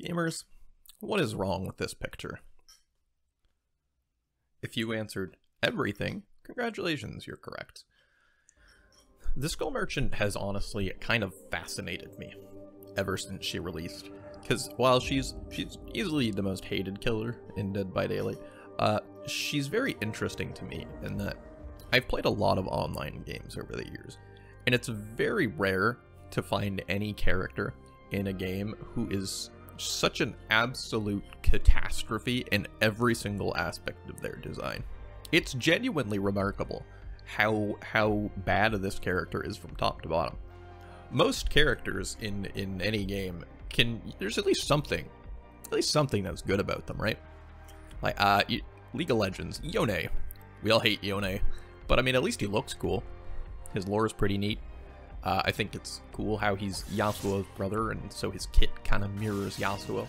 gamers, what is wrong with this picture? If you answered everything, congratulations, you're correct. The Skull Merchant has honestly kind of fascinated me ever since she released. Because while she's easily the most hated killer in Dead by Daylight, she's very interesting to me in that I've played a lot of online games over the years, and it's very rare to find any character in a game who is such an absolute catastrophe in every single aspect of their design. It's genuinely remarkable how bad this character is from top to bottom. Most characters in any game there's at least something that's good about them, right? Like League of Legends, Yone. We all hate Yone, but I mean, at least he looks cool. His lore is pretty neat. I think it's cool how he's Yasuo's brother, and so his kit kind of mirrors Yasuo.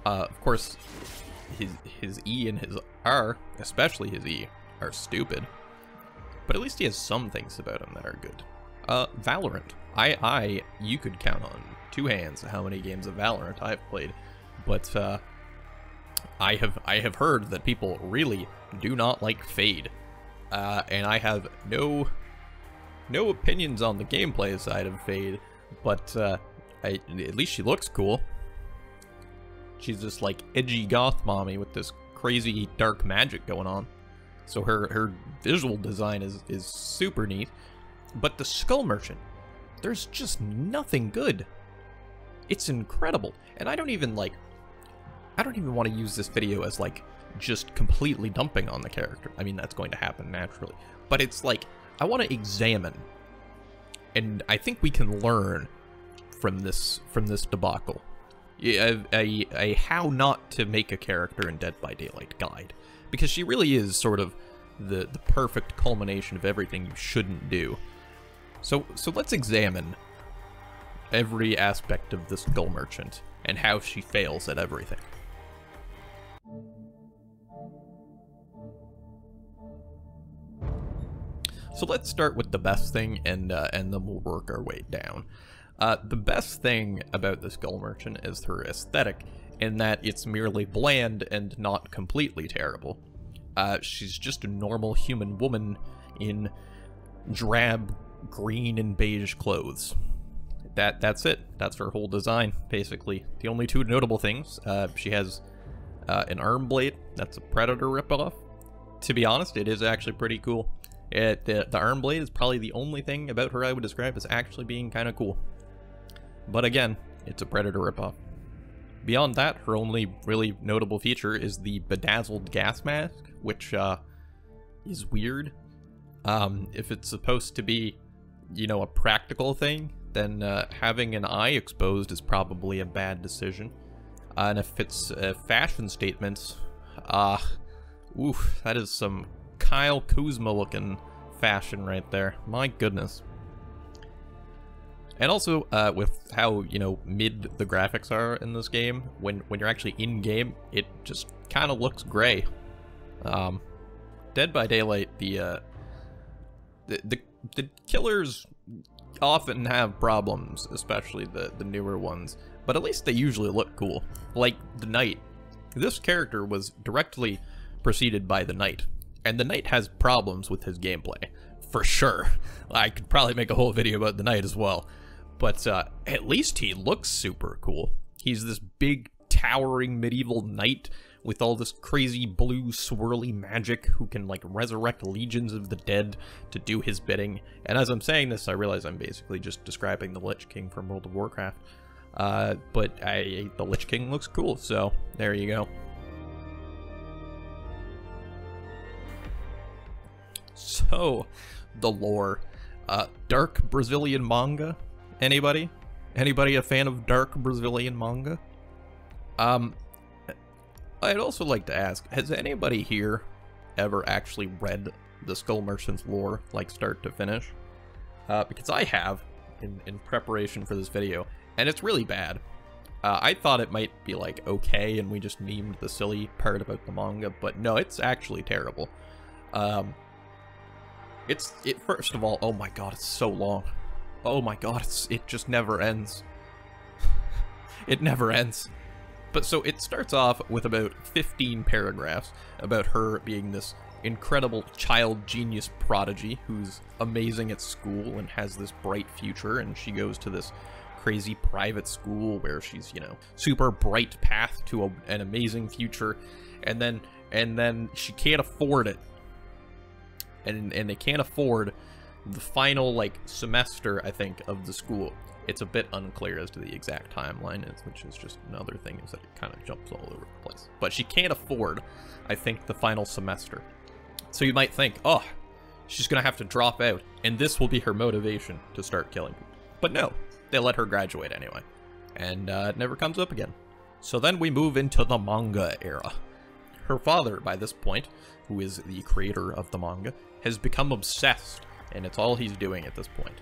Of course, his E and his R, especially his E, are stupid. But at least he has some things about him that are good. Valorant. You could count on two hands how many games of Valorant I've played, but I have heard that people really do not like Fade, and I have no opinions on the gameplay side of Fade, but at least she looks cool. She's this like edgy goth mommy with this crazy dark magic going on, so her visual design is super neat. But the Skull Merchant, there's just nothing good. It's incredible, and I don't even want to use this video as like just completely dumping on the character. I mean, that's going to happen naturally, but it's like I want to examine, and I think we can learn from this debacle. A how not to make a character in Dead by Daylight guide, because she really is sort of the perfect culmination of everything you shouldn't do. So let's examine every aspect of this Skull Merchant and how she fails at everything. So let's start with the best thing, and then we'll work our way down. The best thing about the Skull Merchant is her aesthetic, in that it's merely bland and not completely terrible. She's just a normal human woman in drab green and beige clothes. That's it. That's her whole design, basically. The only two notable things, she has an arm blade. That's a Predator ripoff. To be honest, it is actually pretty cool. The arm blade is probably the only thing about her I would describe as actually being kind of cool. But again, it's a Predator ripoff. Beyond that, her only really notable feature is the bedazzled gas mask, which is weird. If it's supposed to be, you know, a practical thing, then having an eye exposed is probably a bad decision. And if it's fashion statements, oof, that is some Kyle Kuzma looking fashion right there. My goodness. And also, with how, you know, mid the graphics are in this game, when you're actually in game, it just kind of looks gray. Dead by Daylight, the killers often have problems, especially the newer ones, but at least they usually look cool. Like the Knight. This character was directly preceded by the Knight, and the Knight has problems with his gameplay, for sure. I could probably make a whole video about the Knight as well, but at least he looks super cool. He's this big, towering medieval knight with all this crazy blue swirly magic who can like resurrect legions of the dead to do his bidding. And as I'm saying this, I realize I'm basically just describing the Lich King from World of Warcraft. But the Lich King looks cool, so there you go. So, the lore. Dark Brazilian manga? Anybody? Anybody a fan of dark Brazilian manga? I'd also like to ask, has anybody here ever actually read the Skull Merchant's lore, like start to finish? Because I have, in preparation for this video, and it's really bad. I thought it might be like okay, and we just memed the silly part about the manga, but no, it's actually terrible. First of all, oh my god, it's so long. Oh my god, it just never ends. It never ends. But so it starts off with about 15 paragraphs about her being this incredible child genius prodigy who's amazing at school and has this bright future, and she goes to this crazy private school where she's, you know, super bright path to an amazing future, and then she can't afford it. And they can't afford the final, like, semester, I think, of the school. It's a bit unclear as to the exact timeline, which is just another thing, is that it kind of jumps all over the place. But she can't afford, I think, the final semester. So you might think, oh, she's going to have to drop out, and this will be her motivation to start killing people. But no, they let her graduate anyway, and it never comes up again. So then we move into the manga era. Her father, by this point, who is the creator of the manga, has become obsessed, and it's all he's doing at this point.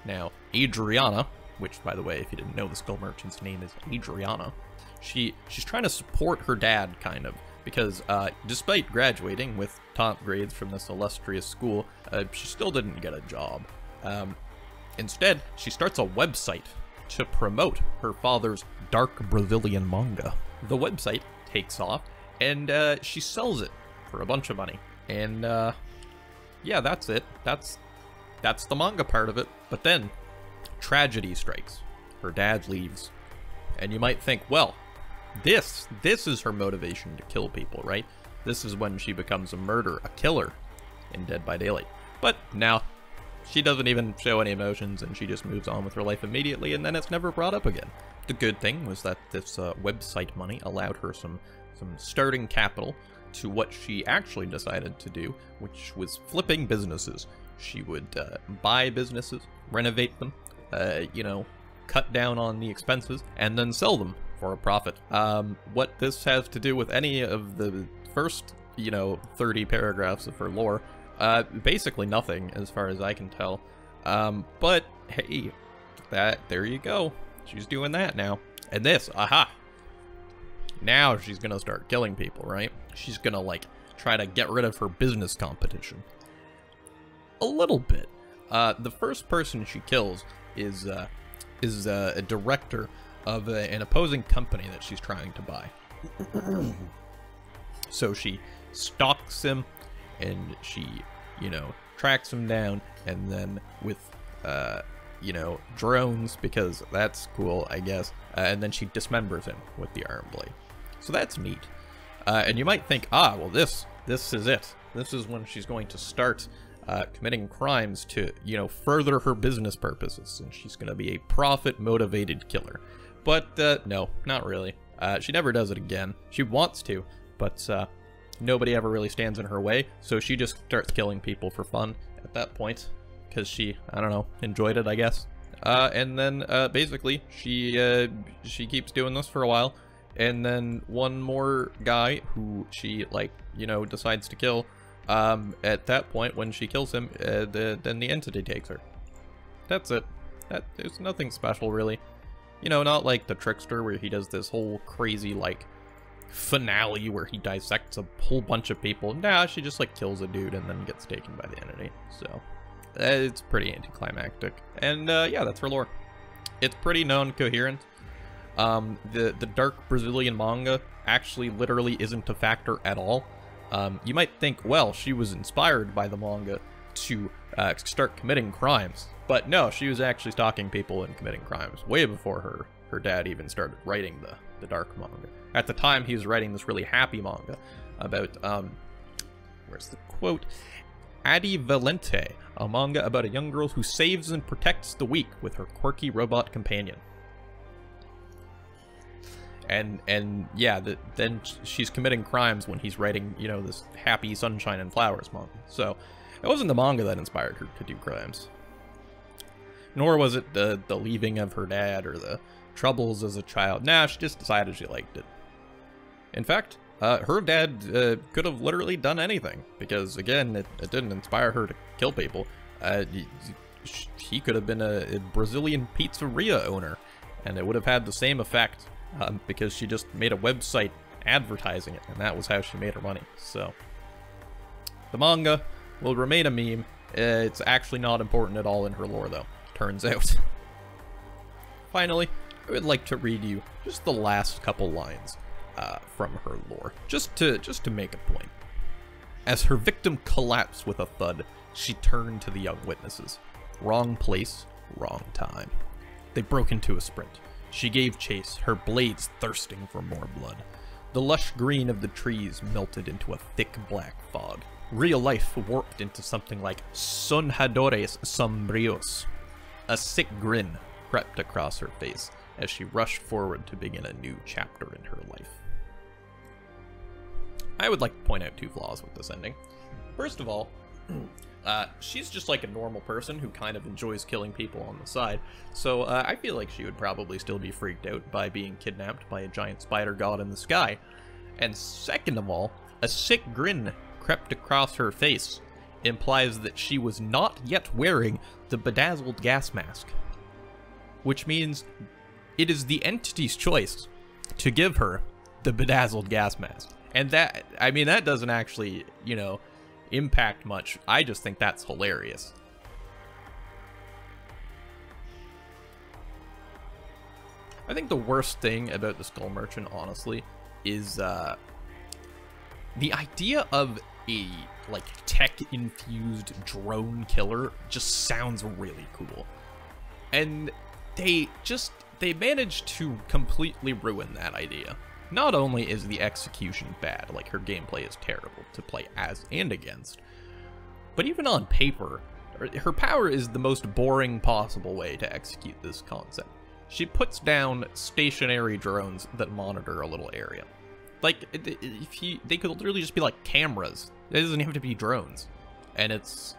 Now, Adriana, which, by the way, if you didn't know, the skull merchant's name is Adriana, she's trying to support her dad, kind of, because despite graduating with top grades from this illustrious school, she still didn't get a job. Instead, she starts a website to promote her father's dark Brazilian manga. The website takes off, and she sells it for a bunch of money. And yeah, that's it. That's the manga part of it. But then, tragedy strikes. Her dad leaves. And you might think, well, this is her motivation to kill people, right? This is when she becomes a murderer, a killer in Dead by Daylight. But now, she doesn't even show any emotions, and she just moves on with her life immediately, and then it's never brought up again. The good thing was that this website money allowed her some starting capital to what she actually decided to do, which was flipping businesses. She would buy businesses, renovate them, you know, cut down on the expenses, and then sell them for a profit. What this has to do with any of the first, you know, 30 paragraphs of her lore, basically nothing, as far as I can tell. But hey, there you go. She's doing that now. And this, aha! Now she's gonna start killing people, right? She's gonna, like, try to get rid of her business competition. A little bit. The first person she kills is a director of an opposing company that she's trying to buy. So she stalks him, and she, you know, tracks him down, and then with, you know, drones, because that's cool, I guess, and then she dismembers him with the iron blade. So that's neat. And you might think, ah, well, this is it. This is when she's going to start committing crimes to, you know, further her business purposes, and she's going to be a profit-motivated killer. But no, not really. She never does it again. She wants to, but nobody ever really stands in her way, so she just starts killing people for fun at that point, because she, I don't know, enjoyed it, I guess. And then basically she keeps doing this for a while, and then one more guy who she, like, you know, decides to kill. At that point, when she kills him, then the entity takes her. That's it. There's nothing special, really. You know, not like the Trickster, where he does this whole crazy, like, finale where he dissects a whole bunch of people. Nah, she just, like, kills a dude and then gets taken by the entity. So, it's pretty anticlimactic. And, yeah, that's her lore. It's pretty non-coherent. The dark Brazilian manga actually literally isn't a factor at all. You might think, well, she was inspired by the manga to start committing crimes. But no, she was actually stalking people and committing crimes way before her dad even started writing the dark manga. At the time, he was writing this really happy manga about, where's the quote? Adi Valente, a manga about a young girl who saves and protects the weak with her quirky robot companion. And yeah, then she's committing crimes when he's writing, you know, this happy sunshine and flowers manga. So it wasn't the manga that inspired her to do crimes. Nor was it the leaving of her dad or the troubles as a child. Nah, she just decided she liked it. In fact, her dad could have literally done anything, because, again, it didn't inspire her to kill people. He could have been a Brazilian pizzeria owner, and it would have had the same effect, because she just made a website advertising it, and that was how she made her money. So, the manga will remain a meme. It's actually not important at all in her lore, though, turns out. Finally, I would like to read you just the last couple lines from her lore, just to make a point. As her victim collapsed with a thud, she turned to the young witnesses. Wrong place, wrong time. They broke into a sprint. She gave chase, her blades thirsting for more blood. The lush green of the trees melted into a thick black fog. Real life warped into something like sonjadores sombríos. A sick grin crept across her face as she rushed forward to begin a new chapter in her life. I would like to point out two flaws with this ending. First of all, she's just like a normal person who kind of enjoys killing people on the side, so I feel like she would probably still be freaked out by being kidnapped by a giant spider god in the sky. And second of all, a sick grin crept across her face implies that she was not yet wearing the bedazzled gas mask, which means it is the entity's choice to give her the bedazzled gas mask. And that, I mean, that doesn't actually, you know, impact much. I just think that's hilarious. I think the worst thing about the Skull Merchant, honestly, is the idea of a, like, tech-infused drone killer just sounds really cool. And they managed to completely ruin that idea. Not only is the execution bad, like her gameplay is terrible to play as and against, but even on paper, her power is the most boring possible way to execute this concept. She puts down stationary drones that monitor a little area. Like, they could literally just be like cameras. It doesn't have to be drones. And it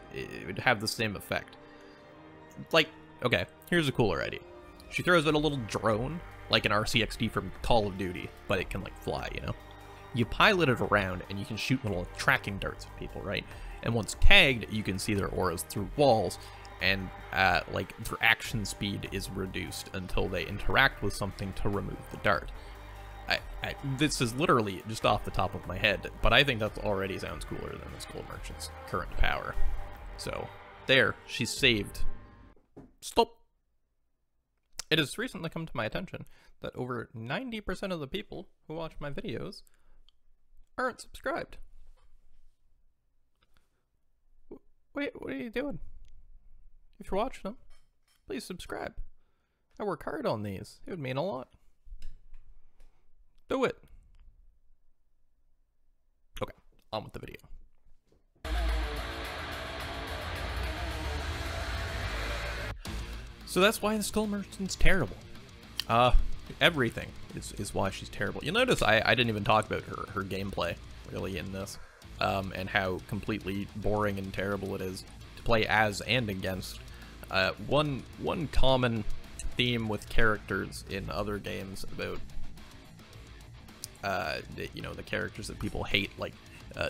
would have the same effect. Like, okay, here's a cooler idea. She throws out a little drone, like an RCXD from Call of Duty, but it can, like, fly, you know? You pilot it around, and you can shoot little tracking darts at people, right? And once tagged, you can see their auras through walls, and, like, their action speed is reduced until they interact with something to remove the dart. This is literally just off the top of my head, but I think that already sounds cooler than the Skull Merchant's current power. So, there, she's saved. Stop! It has recently come to my attention that over 90% of the people who watch my videos aren't subscribed. Wait, what are you doing? If you're watching them, please subscribe. I work hard on these. It would mean a lot. Do it. Okay, on with the video. So that's why the Skull Merchant's terrible. Everything is why she's terrible. You'll notice I didn't even talk about her gameplay, really, in this, and how completely boring and terrible it is to play as and against. One common theme with characters in other games about, you know, the characters that people hate, like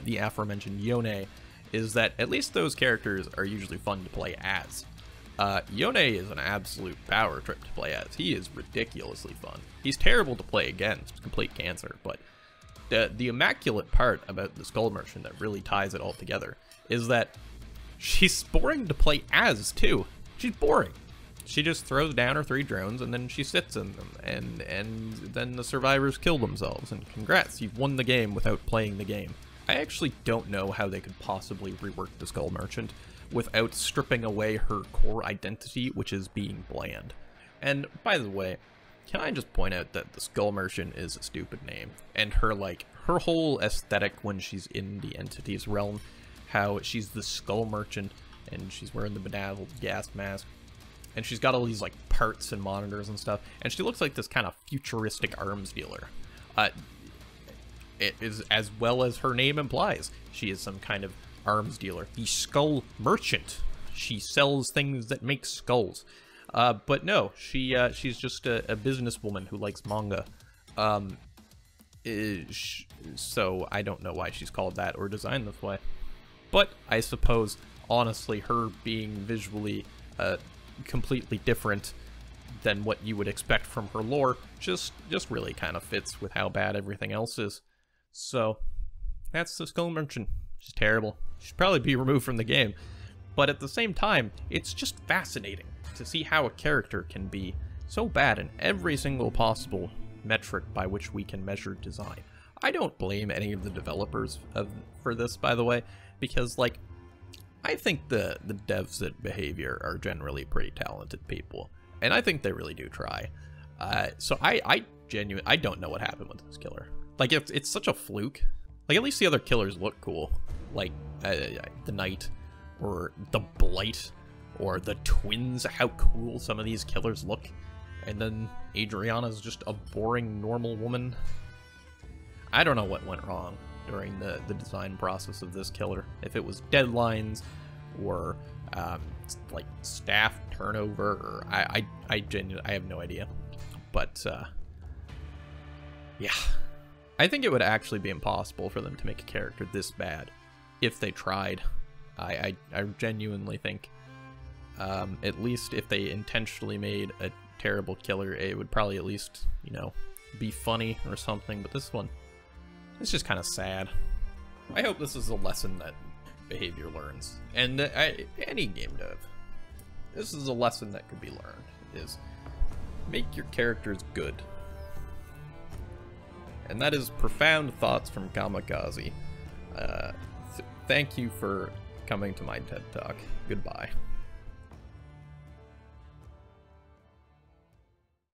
the aforementioned Yone, is that at least those characters are usually fun to play as. Yone is an absolute power trip to play as. He is ridiculously fun. He's terrible to play against, complete cancer, but the immaculate part about the Skull Merchant that really ties it all together is that she's boring to play as, too. She's boring. She just throws down her 3 drones, and then she sits in them, and then the survivors kill themselves, and congrats, you've won the game without playing the game. I actually don't know how they could possibly rework the Skull Merchant without stripping away her core identity, which is being bland. And, by the way, can I just point out that the Skull Merchant is a stupid name, and her whole aesthetic when she's in the entity's realm, how she's the Skull Merchant, and she's wearing the bedazzled gas mask, and she's got all these, like, parts and monitors and stuff, and she looks like this kind of futuristic arms dealer. It is, as well as her name implies, she is some kind of arms dealer. The Skull Merchant. She sells things that make skulls. But no, she's just a businesswoman who likes manga. So I don't know why she's called that or designed this way. But I suppose, honestly, her being visually completely different than what you would expect from her lore just really kind of fits with how bad everything else is. So that's the Skull Merchant. She's terrible. She should probably be removed from the game. But at the same time, it's just fascinating to see how a character can be so bad in every single possible metric by which we can measure design. I don't blame any of the developers for this, by the way, because, like, I think the devs at Behavior are generally pretty talented people, and I think they really do try. So I genuinely don't know what happened with this killer. Like, it's such a fluke. Like, at least the other killers look cool, like the Knight or the Blight or the Twins. How cool some of these killers look. And then Adriana's just a boring normal woman. I don't know what went wrong during the design process of this killer. If it was deadlines or like staff turnover, or I genuinely have no idea. But yeah, I think it would actually be impossible for them to make a character this bad if they tried. I genuinely think, at least if they intentionally made a terrible killer, it would probably at least, you know, be funny or something. But this one, it's just kind of sad. I hope this is a lesson that Behavior learns, and any game dev. This is a lesson that could be learned: is make your characters good. And that is profound thoughts from Kamikaze. Thank you for coming to my TED Talk. Goodbye.